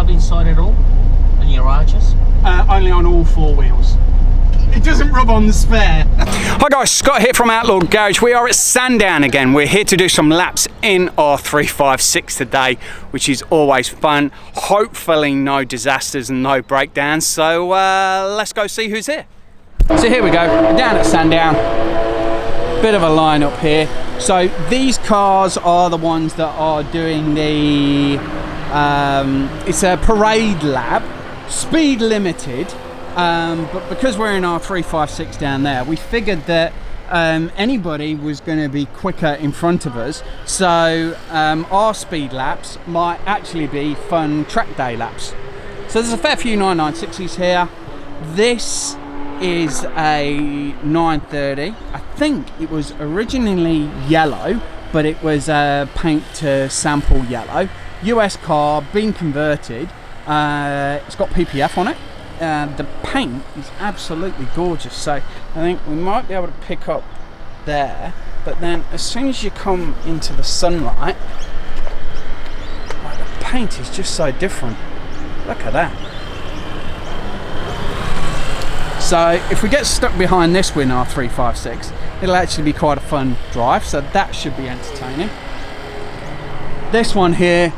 rub inside at all on your arches? Only on all four wheels. It doesn't rub on the spare. Hi guys, Scott here from Outlaw Garage. We are at Sandown again. We're here to do some laps in our 356 today, which is always fun. Hopefully no disasters and no breakdowns. So let's go see who's here. So here we go, down at Sandown. Bit of a lineup here. So these cars are the ones that are doing the, it's a parade lap, speed limited. But because we're in our 356 down there, we figured that anybody was going to be quicker in front of us, so our speed laps might actually be fun track day laps. So there's a fair few 996s here. This is a 930. I think it was originally yellow, but it was paint to sample yellow. US car, been converted. It's got PPF on it. The paint is absolutely gorgeous, so I think we might be able to pick up there, but then as soon as you come into the sunlight, like, the paint is just so different. Look at that. So if we get stuck behind this with our 356, it'll actually be quite a fun drive, so that should be entertaining. This one here,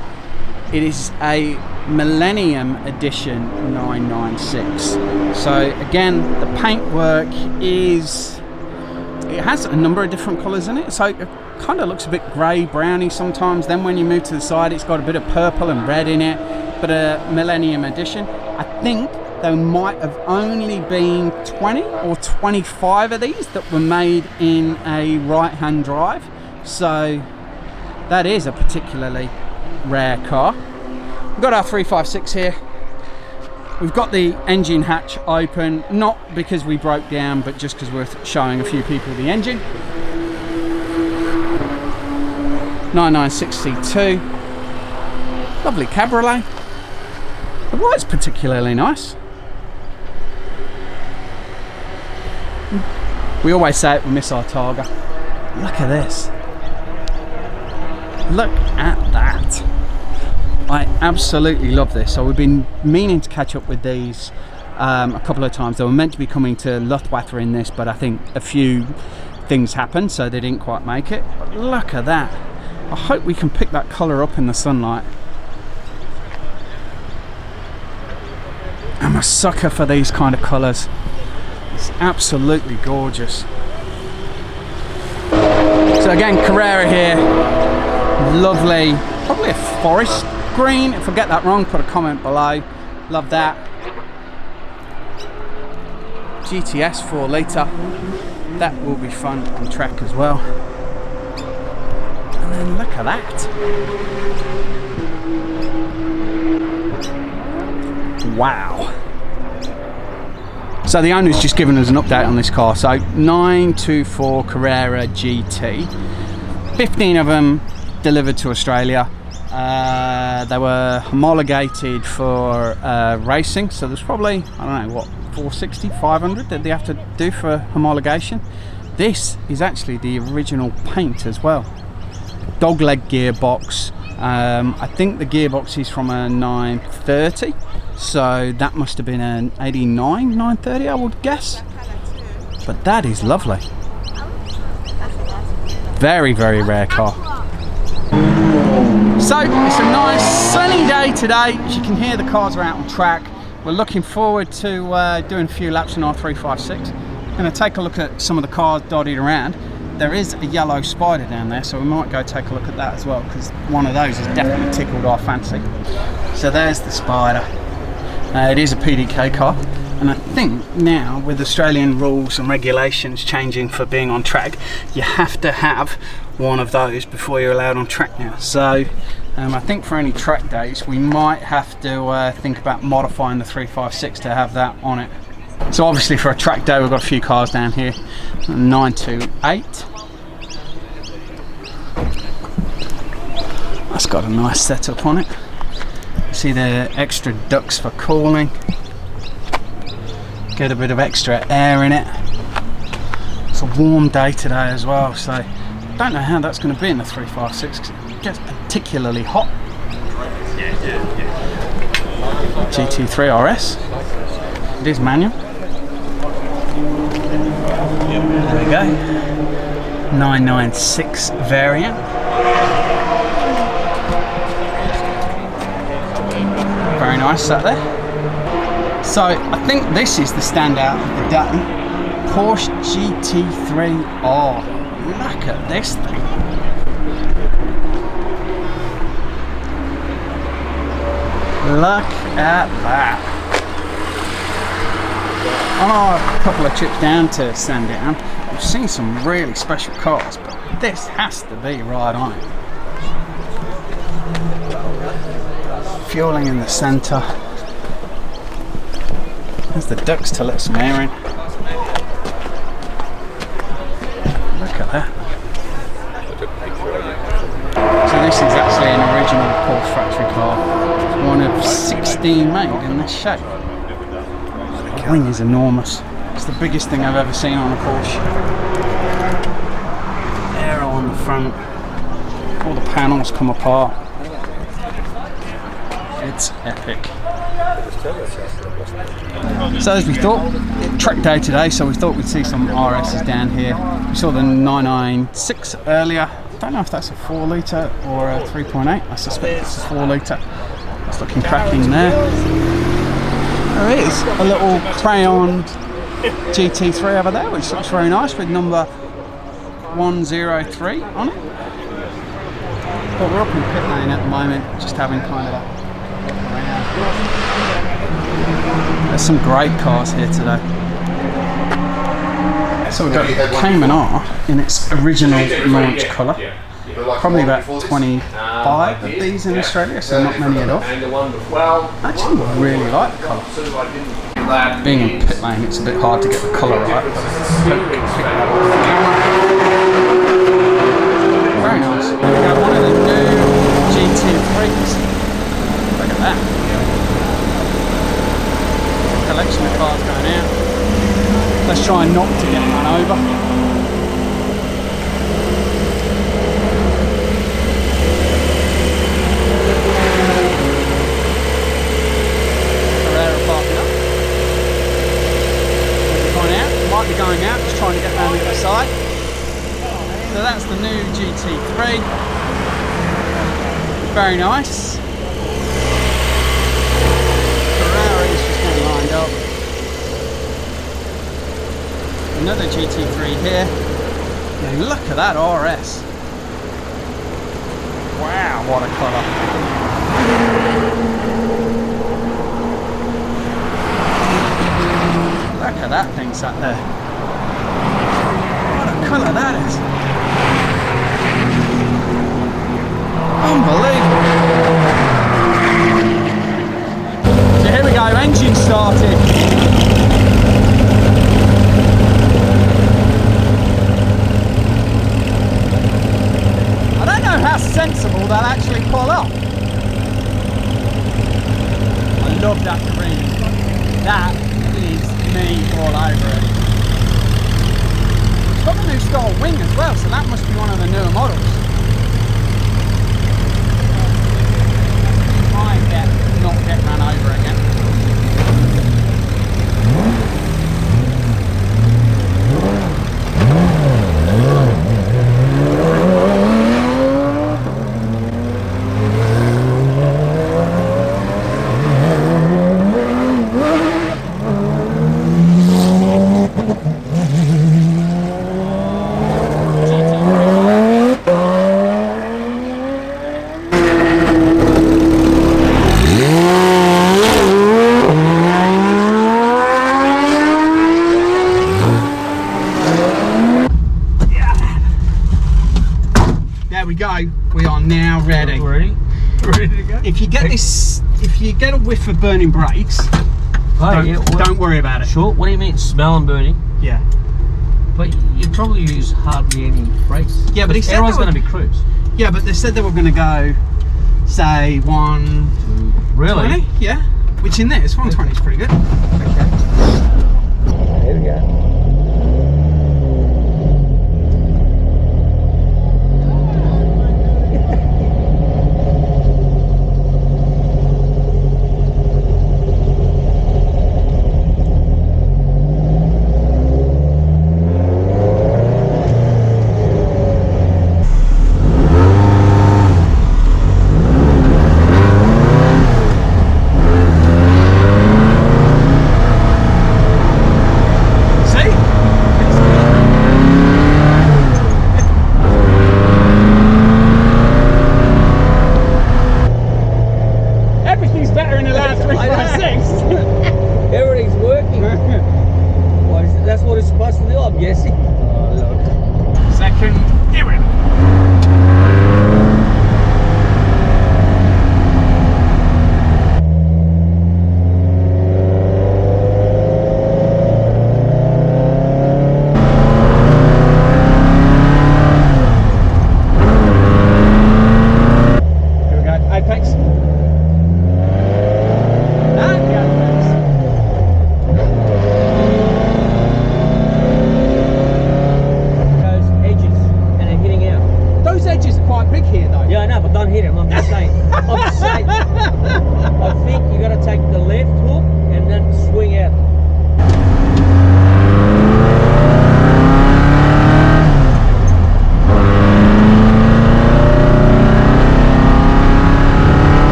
it is a Millennium Edition 996. So again, the paintwork is, it has a number of different colours in it, so it kind of looks a bit grey browny sometimes. Then when you move to the side, it's got a bit of purple and red in it, but a Millennium Edition. I think there might have only been 20 or 25 of these that were made in a right hand drive, so that is a particularly rare car. We've got our 356 here. We've got the engine hatch open, not because we broke down, but just because we're showing a few people the engine. 996C2. Lovely cabriolet. The white's particularly nice. We always say it, we miss our Targa. Look at this. Look at that. I absolutely love this. So we've been meaning to catch up with these a couple of times. They were meant to be coming to Luftwaffe in this, but I think a few things happened, so they didn't quite make it. But look at that. I hope we can pick that colour up in the sunlight. I'm a sucker for these kind of colours. It's absolutely gorgeous. So again, Carrera here. Lovely, probably a forest green. If I get that wrong, put a comment below. Love that. GTS 4 litre. That will be fun on track as well. And then look at that. Wow. So the owner's just given us an update on this car. So 924 Carrera GT. 15 of them delivered to Australia. They were homologated for racing, so there's probably, I don't know, what, 460, 500 that they have to do for homologation. This is actually the original paint as well. Dogleg gearbox. I think the gearbox is from a 930, so that must have been an 89 930, I would guess. But that is lovely. Very, very rare car. So it's a nice sunny day today. As you can hear, the cars are out on track. We're looking forward to doing a few laps in our 356. Going to take a look at some of the cars dotted around. There is a yellow Spider down there, so we might go take a look at that as well, because one of those has definitely tickled our fancy. So there's the Spider. It is a PDK car, and I think now with Australian rules and regulations changing for being on track, you have to have one of those before you're allowed on track now. So I think for any track days we might have to think about modifying the 356 to have that on it. So obviously for a track day we've got a few cars down here. 928. That's got a nice setup on it. See the extra ducts for cooling. Get a bit of extra air in it. It's a warm day today as well, so I don't know how that's going to be in the 356 because it gets particularly hot. GT3 RS. It is manual. There we go. 996 variant. Very nice that there. So I think this is the standout of the day. Porsche GT3 R. Look at this thing. Look at that. On our couple of trips down to Sandown, we've seen some really special cars, but this has to be right on it. Fueling in the centre. There's the ducts to let some air in. Look at that. So this is actually an original Porsche factory car. It's one of 16 made in this shape. The wing is enormous. It's the biggest thing I've ever seen on a Porsche. Aero on the front. All the panels come apart. It's epic. So as we thought, track day today, so we thought we'd see some RSs down here. We saw the 996 earlier. Don't know if that's a 4 litre or a 3.8. I suspect it's a 4 litre. It's looking cracking there. There is a little crayon GT3 over there, which looks very nice with number 103 on it. But we're up in pit lane at the moment, just having kind of a look around. There's some great cars here today. So we've got Cayman R in its original launch colour. Probably about 25 of these in Australia, so not many at all. I actually really like the colour. Being in pit lane, it's a bit hard to get the colour right, but very nice. We've got one of the new GT3s. Look at that. Collection of cars going out. Let's try not to get run over. Carrera parking up. Going out. Might be going out. Just trying to get around the other side. So that's the new GT3. Very nice. Carrera is just getting lined up. Another GT3 here. Now look at that RS. Wow, what a colour. Look at that thing sat there. What a colour that is. Unbelievable. So here we go, engine started. How sensible they'll actually pull up. I love that green. That is me all over it. It's got a new style wing as well, so that must be one of the newer models. Try and not get run over again. We are now ready. Ready to go? If you get this, if you get a whiff of burning brakes, don't worry about it. Sure. What do you mean smell and burning? Yeah. But you probably use hardly any brakes. Yeah, but he said everyone's going to be cruise. Yeah, but they said they were going to go, say 120. Really? Yeah. Which in this 120 is pretty good. Okay. Here we go. in the last 356. Everything's working. That's what it's supposed to do, I'm guessing. Oh, look. Second, here we go. I think you got to take the left hook and then swing out.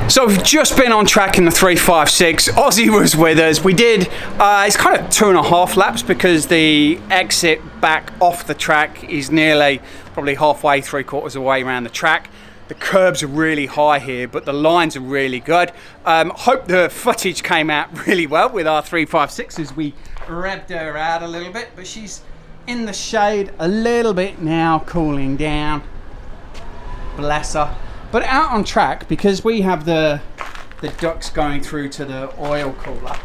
So we've just been on track in the 356. Aussie was with us. We did, it's kind of 2.5 laps because the exit back off the track is nearly probably halfway, 3/4 of the way around the track. The curbs are really high here, but the lines are really good. Hope the footage came out really well with our 356 as we revved her out a little bit, but she's in the shade a little bit now, cooling down. Bless her. But out on track, because we have the ducts going through to the oil cooler,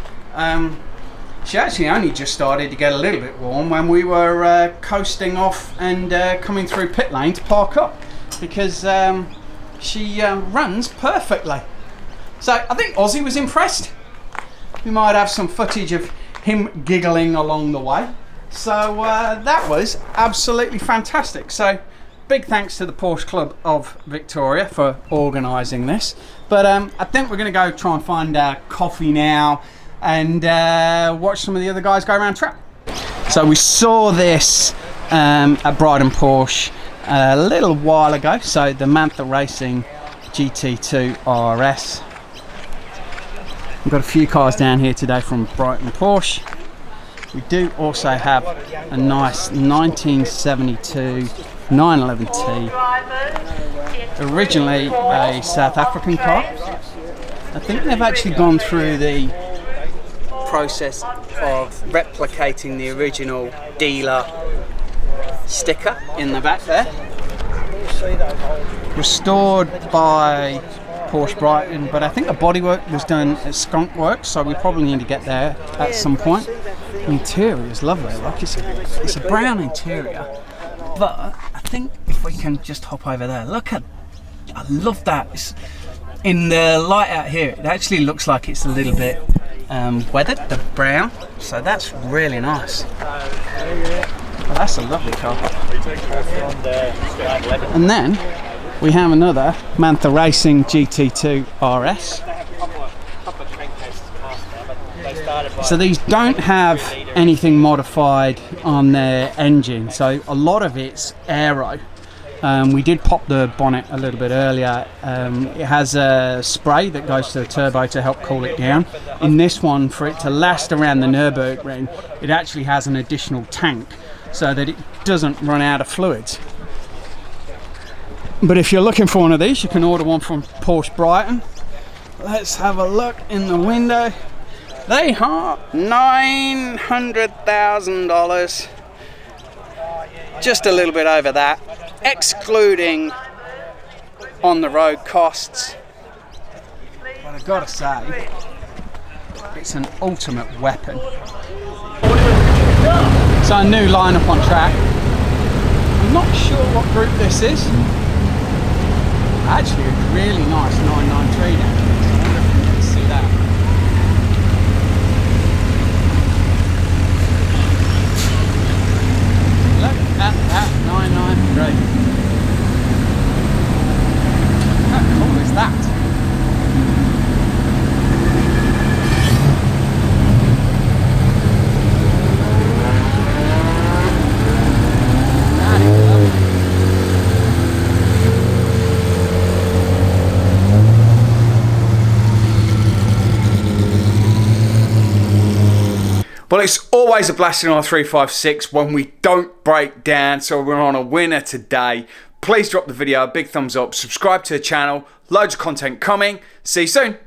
she actually only just started to get a little bit warm when we were coasting off and coming through pit lane to park up, because she runs perfectly. So I think Aussie was impressed. We might have some footage of him giggling along the way. So that was absolutely fantastic. So big thanks to the Porsche Club of Victoria for organising this. But I think we're going to go try and find coffee now and watch some of the other guys go around track. So we saw this at Brighton Porsche a little while ago. So the Mantha Racing GT2 RS. We've got a few cars down here today from Brighton Porsche. We do also have a nice 1972 911T, originally a South African car. I think they've actually gone through the process of replicating the original dealer sticker in the back there. Restored by Porsche Brighton, but I think the bodywork was done at Skunk Works, so we probably need to get there at some point. The interior is lovely, like it's a brown interior. But I think if we can just hop over there, look at, I love that. It's, in the light out here, it actually looks like it's a little bit weathered, the brown. So that's really nice. Well, that's a lovely car. And then we have another Mantha Racing GT2 RS. So these don't have anything modified on their engine, so a lot of it's aero. We did pop the bonnet a little bit earlier. It has a spray that goes to the turbo to help cool it down. In this one, for it to last around the Nürburgring, it actually has an additional tank so that it doesn't run out of fluids. But if you're looking for one of these, you can order one from Porsche Brighton. Let's have a look in the window. They are $900,000, just a little bit over that, excluding on the road costs. But I've got to say, it's an ultimate weapon. So a new lineup on track. I'm not sure what group this is. Actually, a really nice 993 down here. I wonder if you can see that. Look at that 993. How cool is that? Well, it's always a blast in our 356 when we don't break down, so we're on a winner today. Please drop the video a big thumbs up, subscribe to the channel, loads of content coming. See you soon.